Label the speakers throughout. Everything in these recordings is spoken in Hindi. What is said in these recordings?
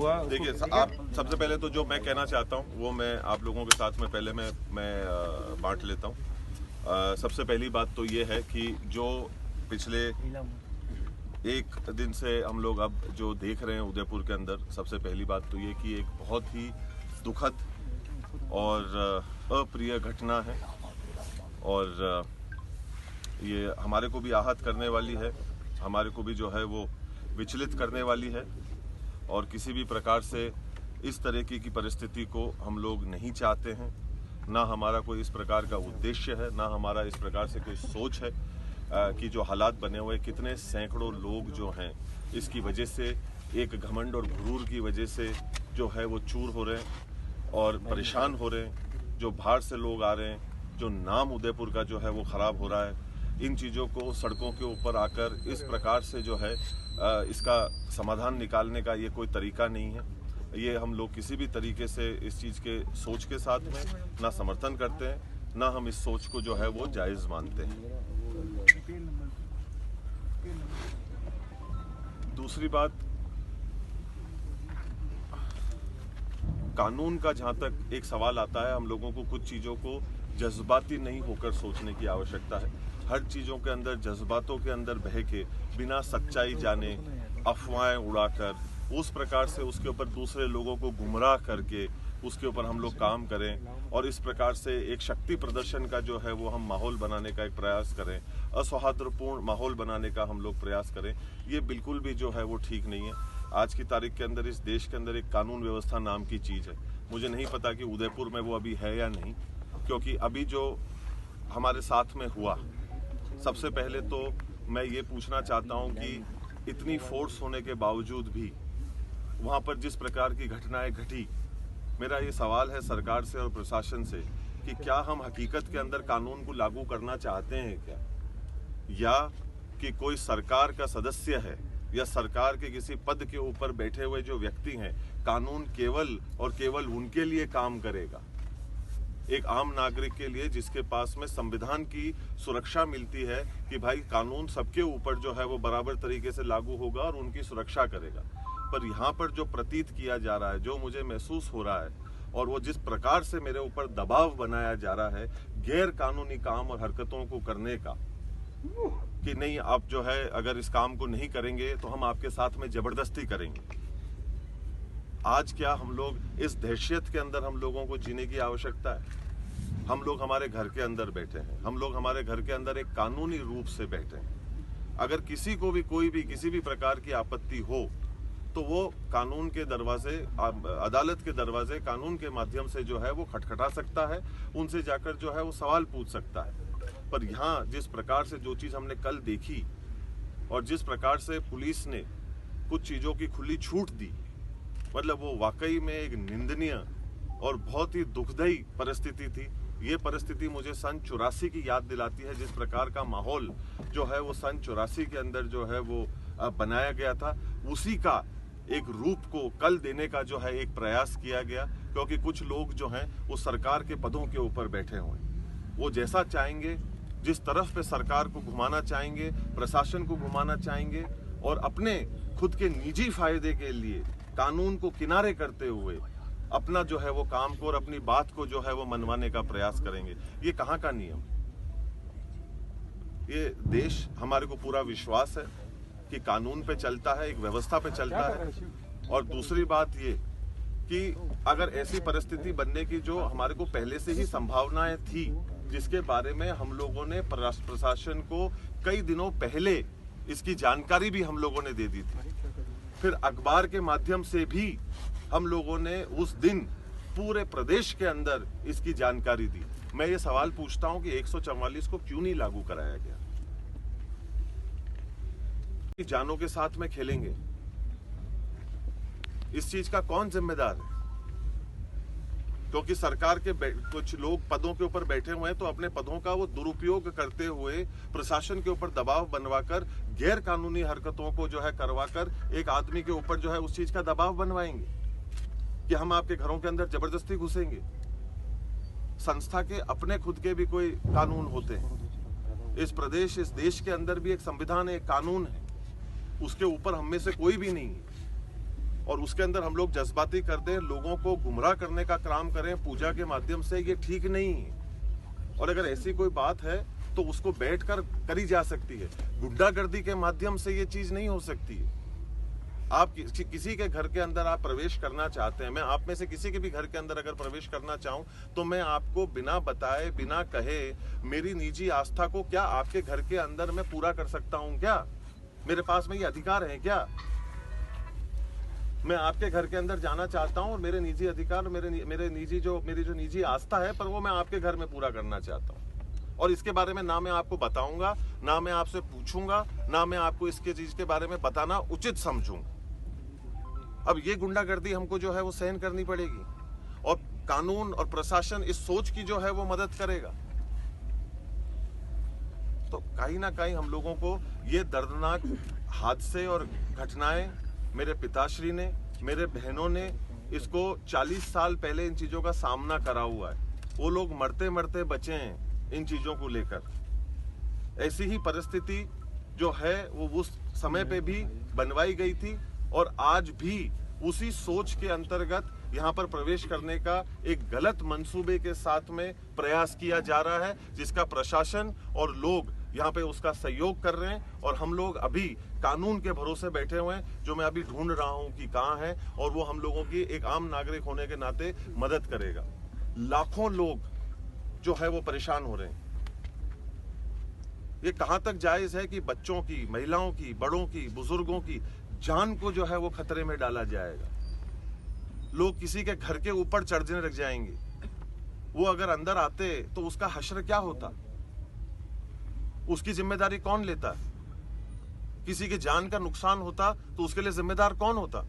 Speaker 1: हुआ?
Speaker 2: देखिए, आप सबसे पहले तो जो मैं कहना चाहता हूँ वो मैं आप लोगों के साथ में पहले मैं बांट लेता हूँ। सबसे पहली बात तो ये है कि जो पिछले एक दिन से हम लोग अब जो देख रहे हैं उदयपुर के अंदर, सबसे पहली बात तो ये कि एक बहुत ही दुखद और अप्रिय घटना है और ये हमारे को भी आहत करने वाली है, हमारे को भी जो है वो विचलित करने वाली है और किसी भी प्रकार से इस तरह की परिस्थिति को हम लोग नहीं चाहते हैं। ना हमारा कोई इस प्रकार का उद्देश्य है, ना हमारा इस प्रकार से कोई सोच है कि जो हालात बने हुए कितने सैकड़ों लोग जो हैं इसकी वजह से, एक घमंड और गुरूर की वजह से जो है वो चूर हो रहे हैं और परेशान हो रहे हैं। जो बाहर से लोग आ रहे हैं, जो नाम उदयपुर का जो है वो ख़राब हो रहा है। इन चीज़ों को सड़कों के ऊपर आकर इस प्रकार से जो है इसका समाधान निकालने का ये कोई तरीका नहीं है। ये हम लोग किसी भी तरीके से इस चीज़ के सोच के साथ में ना समर्थन करते हैं, ना हम इस सोच को जो है वो जायज़ मानते हैं। दूसरी बात, कानून का जहाँ तक एक सवाल आता है, हम लोगों को कुछ चीज़ों को जज्बाती नहीं होकर सोचने की आवश्यकता है। हर चीज़ों के अंदर जज्बातों के अंदर बह के बिना सच्चाई जाने अफवाहें उड़ाकर उस प्रकार से उसके ऊपर दूसरे लोगों को गुमराह करके उसके ऊपर हम लोग काम करें और इस प्रकार से एक शक्ति प्रदर्शन का जो है वो हम माहौल बनाने का एक प्रयास करें, असौहार्दपूर्ण माहौल बनाने का हम लोग प्रयास करें, ये बिल्कुल भी जो है वो ठीक नहीं है। आज की तारीख के अंदर इस देश के अंदर एक कानून व्यवस्था नाम की चीज़ है। मुझे नहीं पता कि उदयपुर में वो अभी है या नहीं, क्योंकि अभी जो हमारे साथ में हुआ, सबसे पहले तो मैं ये पूछना चाहता हूँ कि इतनी फोर्स होने के बावजूद भी वहाँ पर जिस प्रकार की घटनाएं घटी, मेरा ये सवाल है सरकार से और प्रशासन से कि क्या हम हकीकत के अंदर कानून को लागू करना चाहते हैं क्या, या कि कोई सरकार का सदस्य है या सरकार के किसी पद के ऊपर बैठे हुए जो व्यक्ति हैं, कानून केवल और केवल उनके लिए काम करेगा, एक आम नागरिक के लिए जिसके पास में संविधान की सुरक्षा मिलती है कि भाई कानून सबके ऊपर जो है वो बराबर तरीके से लागू होगा और उनकी सुरक्षा करेगा। पर यहाँ पर जो प्रतीत किया जा रहा है, जो मुझे महसूस हो रहा है और वो जिस प्रकार से मेरे ऊपर दबाव बनाया जा रहा है गैर कानूनी काम और हरकतों को करने का, कि नहीं आप जो है अगर इस काम को नहीं करेंगे तो हम आपके साथ में जबरदस्ती करेंगे। आज क्या हम लोग इस दहशत के अंदर हम लोगों को जीने की आवश्यकता है? हम लोग हमारे घर के अंदर बैठे हैं, हम लोग हमारे घर के अंदर एक कानूनी रूप से बैठे हैं। अगर किसी को भी कोई भी किसी भी प्रकार की आपत्ति हो तो वो कानून के दरवाजे, अदालत के दरवाजे, कानून के माध्यम से जो है वो खटखटा सकता है, उनसे जाकर जो है वो सवाल पूछ सकता है। पर यहाँ जिस प्रकार से जो चीज़ हमने कल देखी और जिस प्रकार से पुलिस ने कुछ चीज़ों की खुली छूट दी, मतलब वो वाकई में एक निंदनीय और बहुत ही दुखदायी परिस्थिति थी। ये परिस्थिति मुझे सन 84 की याद दिलाती है, जिस प्रकार का माहौल जो है वो सन 84 के अंदर जो है वो बनाया गया था, उसी का एक रूप को कल देने का जो है एक प्रयास किया गया। क्योंकि कुछ लोग जो हैं वो सरकार के पदों के ऊपर बैठे हुए हैं, वो जैसा चाहेंगे, जिस तरफ पे सरकार को घुमाना चाहेंगे, प्रशासन को घुमाना चाहेंगे और अपने खुद के निजी फायदे के लिए कानून को किनारे करते हुए अपना जो है वो काम को और अपनी बात को जो है वो मनवाने का प्रयास करेंगे। ये कहाँ का नियम? ये देश, हमारे को पूरा विश्वास है कि कानून पे चलता है, एक व्यवस्था पे चलता है। और दूसरी बात ये कि अगर ऐसी परिस्थिति बनने की जो हमारे को पहले से ही संभावनाएं थी, जिसके बारे में हम लोगों ने प्रशासन को कई दिनों पहले इसकी जानकारी भी हम लोगों ने दे दी थी, फिर अखबार के माध्यम से भी हम लोगों ने उस दिन पूरे प्रदेश के अंदर इसकी जानकारी दी। मैं ये सवाल पूछता हूं कि 144 को क्यों नहीं लागू कराया गया? जानों के साथ में खेलेंगे, इस चीज का कौन जिम्मेदार है? क्योंकि सरकार के कुछ लोग पदों के ऊपर बैठे हुए हैं तो अपने पदों का वो दुरुपयोग करते हुए प्रशासन के ऊपर दबाव बनवाकर गैर कानूनी हरकतों को जो है करवाकर एक आदमी के ऊपर जो है उस चीज का दबाव बनवाएंगे कि हम आपके घरों के अंदर जबरदस्ती घुसेंगे। संस्था के अपने खुद के भी कोई कानून होते हैं। इस प्रदेश, इस देश के अंदर भी एक संविधान है, एक कानून है, उसके ऊपर हम में से कोई भी नहीं है। और उसके अंदर हम लोग जज्बाती कर दें, लोगों को गुमराह करने का काम करें पूजा के माध्यम से, ये ठीक नहीं है। और अगर ऐसी कोई बात है तो उसको बैठकर करी जा सकती है, गुंडागर्दी के माध्यम से ये चीज नहीं हो सकती है। आप किसी के घर के अंदर आप प्रवेश करना चाहते हैं, मैं आप में से किसी के भी घर के अंदर अगर प्रवेश करना चाहूं तो मैं आपको बिना बताए, बिना कहे, मेरी निजी आस्था को क्या आपके घर के अंदर मैं पूरा कर सकता हूं? क्या मेरे पास में ये अधिकार है? क्या मैं आपके घर के अंदर जाना चाहता हूं और मेरे निजी अधिकार, मेरी जो निजी आस्था है, पर वो मैं आपके घर में पूरा करना चाहता हूं, और इसके बारे में ना मैं आपको बताऊंगा, ना मैं आपसे पूछूंगा, ना मैं आपको इसके चीज के बारे में बताना उचित समझूंगा। अब ये गुंडागर्दी हमको जो है वो सहन करनी पड़ेगी, और कानून और प्रशासन इस सोच की जो है वो मदद करेगा। तो कहीं ना कहीं हम लोगों को ये दर्दनाक हादसे और घटनाएं, मेरे पिताश्री ने, मेरे बहनों ने इसको 40 साल पहले इन चीजों का सामना करा हुआ है। वो लोग मरते मरते बचे हैं इन चीजों को लेकर। ऐसी ही परिस्थिति जो है वो उस समय पे भी बनवाई गई थी, और आज भी उसी सोच के अंतर्गत यहाँ पर प्रवेश करने का एक गलत मंसूबे के साथ में प्रयास किया जा रहा है, जिसका प्रशासन और लोग यहाँ पे उसका सहयोग कर रहे हैं। और हम लोग अभी कानून के भरोसे बैठे हुए हैं, जो मैं अभी ढूंढ रहा हूँ कि कहाँ है, और वो हम लोगों की एक आम नागरिक होने के नाते मदद करेगा। लाखों लोग जो है वो परेशान हो रहे हैं। ये कहाँ तक जायज है कि बच्चों की, महिलाओं की, बड़ों की, बुजुर्गों की जान को जो है वो खतरे में डाला जाएगा? लोग किसी के घर के ऊपर चढ़ने लग जाएंगे। वो अगर अंदर आते तो उसका हश्र क्या होता? उसकी जिम्मेदारी कौन लेता? किसी की जान का नुकसान होता तो उसके लिए जिम्मेदार कौन होता?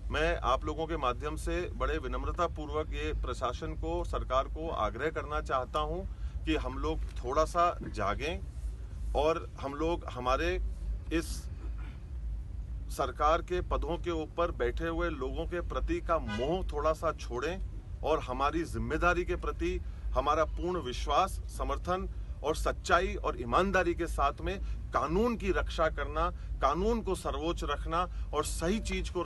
Speaker 2: मैं आप लोगों के माध्यम से बड़े विनम्रता पूर्वक ये प्रशासन को, सरकार को आग्रह करना चाहता हूं कि हम लोग थोड़ा सा जागें, और हम लोग हमारे इस सरकार के पदों के ऊपर बैठे हुए लोगों के प्रति का मोह थोड़ा सा छोड़ें, और हमारी जिम्मेदारी के प्रति हमारा पूर्ण विश्वास, समर्थन और सच्चाई और ईमानदारी के साथ में कानून की रक्षा करना, कानून को सर्वोच्च रखना और सही चीज को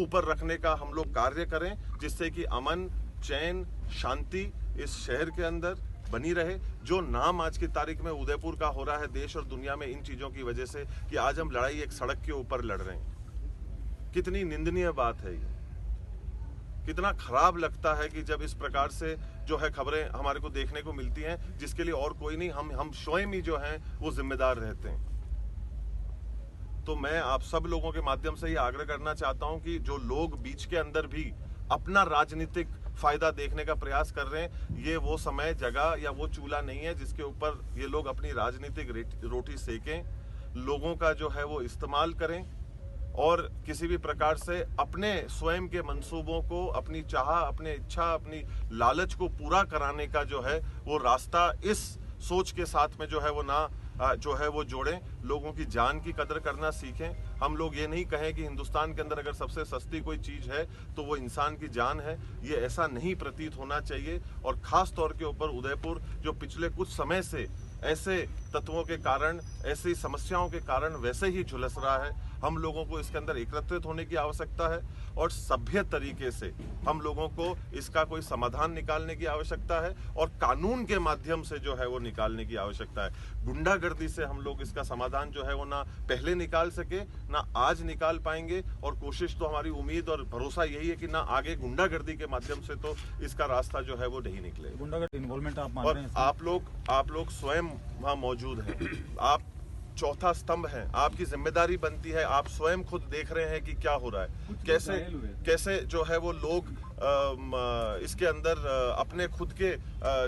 Speaker 2: ऊपर रखने का हम लोग कार्य करें, जिससे कि अमन, चैन, शांति इस शहर के अंदर बनी रहे। जो नाम आज की तारीख में उदयपुर का हो रहा है देश और दुनिया में इन चीजों की वजह से, कि आज हम लड़ाई एक सड़क के ऊपर लड़ रहे हैं, कितनी निंदनीय बात है ये। कितना खराब लगता है कि जब इस प्रकार से जो है खबरें हमारे को देखने को मिलती हैं, जिसके लिए और कोई नहीं, हम स्वयं ही जो हैं वो जिम्मेदार रहते हैं। तो मैं आप सब लोगों के माध्यम से ये आग्रह करना चाहता हूं कि जो लोग बीच के अंदर भी अपना राजनीतिक फायदा देखने का प्रयास कर रहे हैं, ये वो समय, जगह या वो चूल्हा नहीं है जिसके ऊपर ये लोग अपनी राजनीतिक रोटी सेकें। लोगों का जो है वो इस्तेमाल करें, और किसी भी प्रकार से अपने स्वयं के मंसूबों को, अपनी चाह, अपने इच्छा, अपनी लालच को पूरा कराने का जो है वो रास्ता इस सोच के साथ में जो है वो ना जो है वो जोड़ें। लोगों की जान की कदर करना सीखें। हम लोग ये नहीं कहें कि हिंदुस्तान के अंदर अगर सबसे सस्ती कोई चीज है तो वो इंसान की जान है, ये ऐसा नहीं प्रतीत होना चाहिए। और खास तौर के ऊपर उदयपुर जो पिछले कुछ समय से ऐसे तत्वों के कारण, ऐसी समस्याओं के कारण वैसे ही झुलस रहा है, हम लोगों को इसके अंदर एकत्रित होने की आवश्यकता है, और सभ्य तरीके से हम लोगों को इसका कोई समाधान निकालने की आवश्यकता है, और कानून के माध्यम से जो है वो निकालने की आवश्यकता है। गुंडागर्दी से हम लोग इसका समाधान जो है वो ना पहले निकाल सके, ना आज निकाल पाएंगे, और कोशिश तो हमारी उम्मीद और भरोसा यही है कि ना आगे गुंडागर्दी के माध्यम से तो इसका रास्ता जो है वो नहीं निकलेगा।
Speaker 1: गुंडागर्दी इन्वॉल्वमेंट आप मान
Speaker 2: और
Speaker 1: रहे हैं?
Speaker 2: आप लोग स्वयं वहाँ मौजूद हैं, आप चौथा स्तंभ है, आपकी जिम्मेदारी बनती है, आप स्वयं खुद देख रहे हैं कि क्या हो रहा है, कैसे जो है वो लोग इसके अंदर अपने खुद के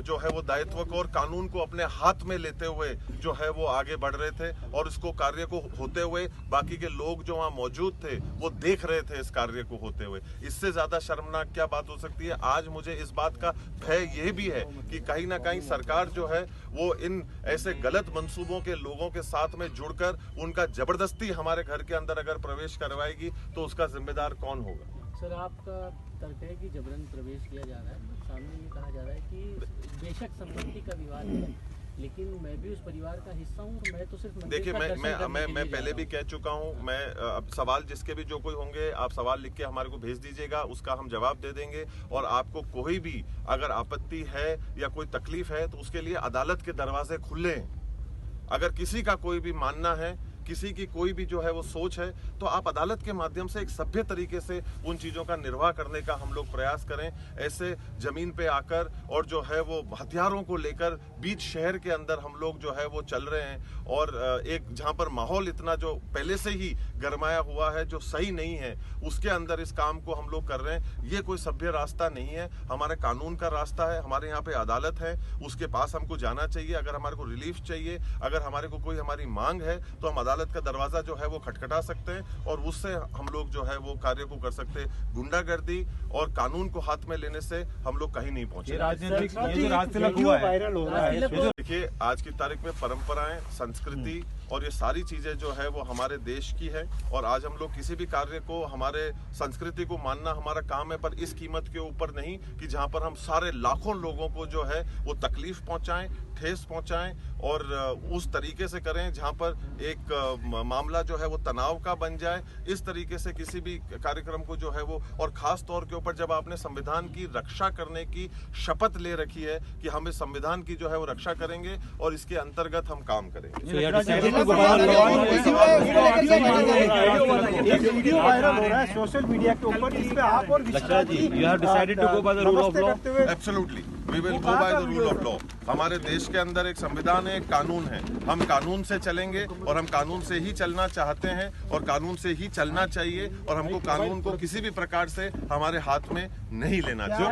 Speaker 2: जो है वो दायित्व को और कानून को अपने हाथ में लेते हुए जो है वो आगे बढ़ रहे थे, और इसको कार्य को होते हुए बाकी के लोग जो वहाँ मौजूद थे वो देख रहे थे इस कार्य को होते हुए। इससे ज्यादा शर्मनाक क्या बात हो सकती है? आज मुझे इस बात का भय ये भी है कि कहीं ना कहीं सरकार जो है वो इन ऐसे गलत मंसूबों के लोगों के साथ में जुड़कर उनका जबरदस्ती हमारे घर के अंदर अगर प्रवेश करवाएगी तो उसका जिम्मेदार कौन होगा?
Speaker 3: सर, आपका तर्क है कि जबरन प्रवेश किया जा रहा है। सामने ये कहा जा रहा है कि बेशक संपत्ति का विवाद है, लेकिन मैं भी उस परिवार का हिस्सा हूँ, तो मैं तो सिर्फ मंदिर
Speaker 2: देखिए
Speaker 3: का दर्शन करने के
Speaker 2: मैं
Speaker 3: लिए जा
Speaker 2: पहले
Speaker 3: रहा
Speaker 2: भी
Speaker 3: हूँ।
Speaker 2: कह चुका हूं, मैं अब सवाल जिसके भी जो कोई होंगे, आप सवाल लिख के हमारे को भेज दीजिएगा, उसका हम जवाब दे देंगे। और आपको कोई भी अगर आपत्ति है या कोई तकलीफ है तो उसके लिए अदालत के दरवाजे खुले हैं। अगर किसी का कोई भी मानना है, किसी की कोई भी जो है वो सोच है, तो आप अदालत के माध्यम से एक सभ्य तरीके से उन चीज़ों का निर्वाह करने का हम लोग प्रयास करें। ऐसे जमीन पे आकर और जो है वो हथियारों को लेकर बीच शहर के अंदर हम लोग जो है वो चल रहे हैं, और एक जहां पर माहौल इतना जो पहले से ही गरमाया हुआ है, जो सही नहीं है, उसके अंदर इस काम को हम लोग कर रहे हैं। ये कोई सभ्य रास्ता नहीं है, हमारे कानून का रास्ता है। हमारे यहाँ पे अदालत है, उसके पास हमको जाना चाहिए। अगर हमारे को रिलीफ चाहिए, अगर हमारे को कोई हमारी मांग है, तो हम अदालत का दरवाजा जो है वो खटखटा सकते हैं और उससे हम लोग जो है वो कार्य को कर सकते हैं। गुंडागर्दी और कानून को हाथ में लेने से हम लोग कहीं नहीं पहुंचे।
Speaker 1: वायरल हो रहा है।
Speaker 2: देखिए, आज की तारीख में परंपराएं, संस्कृति और ये सारी चीजें जो है वो हमारे देश की है, और आज हम लोग किसी भी कार्य को, हमारे संस्कृति को मानना हमारा काम है, पर इस कीमत के ऊपर नहीं कि जहां पर हम सारे लाखों लोगों को जो है वो तकलीफ पहुंचाएं, ठेस पहुंचाएं, और उस तरीके से करें जहां पर एक मामला जो है वो तनाव का बन जाए। इस तरीके से किसी भी कार्यक्रम को जो है वो, और खास तौर के ऊपर जब आपने संविधान की रक्षा करने की शपथ ले रखी है कि हम इस संविधान की जो है वो रक्षा करेंगे और इसके अंतर्गत हम काम करेंगे।
Speaker 1: वीडियो वायरल हो रहा है सोशल मीडिया के ऊपर, इस पे आप और
Speaker 2: absolutely we will go by the rule of law. हमारे देश के अंदर एक संविधान है, एक कानून है, हम कानून से चलेंगे और हम कानून से ही चलना चाहते हैं और कानून से ही चलना चाहिए, और हमको कानून को किसी भी प्रकार से हमारे हाथ में नहीं लेना चाहिए।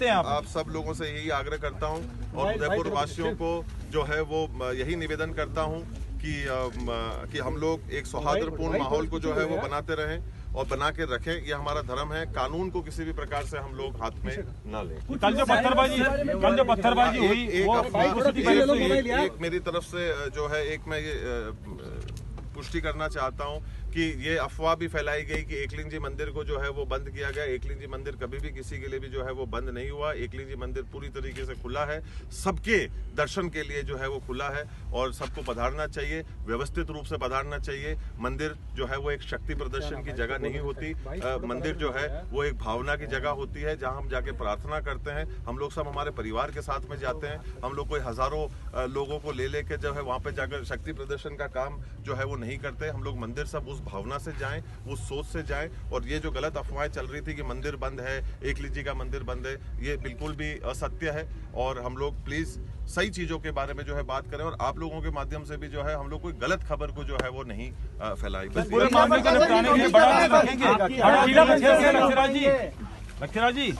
Speaker 2: आप सब लोगों से यही आग्रह करता हूं और उदयपुर वासियों को जो है वो यही निवेदन करता हूं कि हम लोग एक सौहार्दपूर्ण माहौल को जो है वो बनाते रहें और बना के रखें। ये हमारा धर्म है। कानून को किसी भी प्रकार से हम लोग हाथ में न लें।
Speaker 4: कल जो पत्थरबाजी हुई,
Speaker 2: एक मेरी तरफ से जो है, एक मैं ये पुष्टि करना चाहता हूं कि ये अफवाह भी फैलाई गई कि एकलिंग जी मंदिर को जो है वो बंद किया गया। एकलिंग जी मंदिर कभी भी किसी के लिए भी जो है वो बंद नहीं हुआ। एकलिंग जी मंदिर पूरी तरीके से खुला है, सबके दर्शन के लिए जो है वो खुला है, और सबको पधारना चाहिए, व्यवस्थित रूप से पधारना चाहिए। मंदिर जो है वो एक शक्ति प्रदर्शन की जगह नहीं होती। मंदिर जो है वो एक भावना की जगह होती है, जहाँ हम जाके प्रार्थना करते हैं। हम लोग सब हमारे परिवार के साथ में जाते हैं। हम लोग कोई हजारों लोगों को ले लेके जो है वहाँ पे जाकर शक्ति प्रदर्शन का काम जो है वो नहीं करते। हम लोग मंदिर सब उस भावना से जाएं, उस सोच से जाएं, और ये जो गलत अफवाहें चल रही थी कि मंदिर बंद है, एकलिंग जी का मंदिर बंद है, ये बिल्कुल भी असत्य है। और हम लोग प्लीज सही चीजों के बारे में जो है बात करें, और आप लोगों के माध्यम से भी जो है हम लोग कोई गलत खबर को जो है वो नहीं फैलाई।
Speaker 4: लक्षराज जी